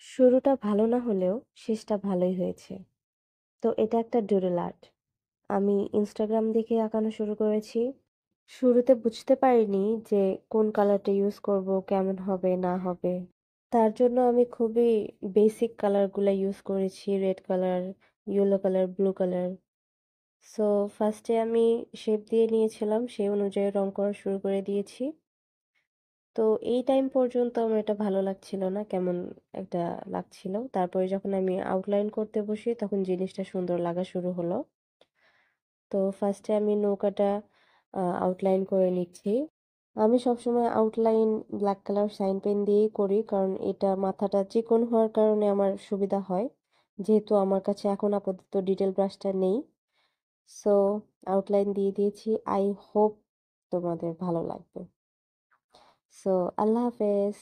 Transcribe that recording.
শুরুটা ভালো না হলেও শেষটা ভালোই হয়েছে। তো এটা একটা ডুডল আর্ট। আমি Instagram দেখে আঁকানো শুরু করেছি। শুরুতে বুঝতে পারিনি যে কোন কালারটা ইউজ করব, কেমন হবে না হবে। তার জন্য আমি খুবই বেসিক কালারগুলা ইউজ করেছি। Red colour, yellow colour, blue colour. So ফার্স্টে আমি শেপ দিয়ে নিয়েছিলাম। সেই অনুযায়ী রং করা শুরু করে দিয়েছি। তো এই টাইম পর্যন্ত আমার এটা ভালো লাগছিল না। কেমন একটা লাগছিল। তারপরে যখন আমি আউটলাইন করতে বসি তখন জিনিসটা সুন্দর লাগা শুরু হলো। তো ফার্স্টে আমি নৌকাটা আউটলাইন করে নিচ্ছি। আমি সবসময় outline black colour sign pen দিয়েই করি। কারণ এটা মাথাটা চিকন হওয়ার কারণে আমার সুবিধা হয়। যেহেতু আমার কাছে এখন আপাতত ডিটেল ব্রাশটা নেই। সো আউটলাইন দিয়ে দিয়েছি। আই হোপ তোমাদের ভালো লাগবে। সো আল্লাহ হাফেজ।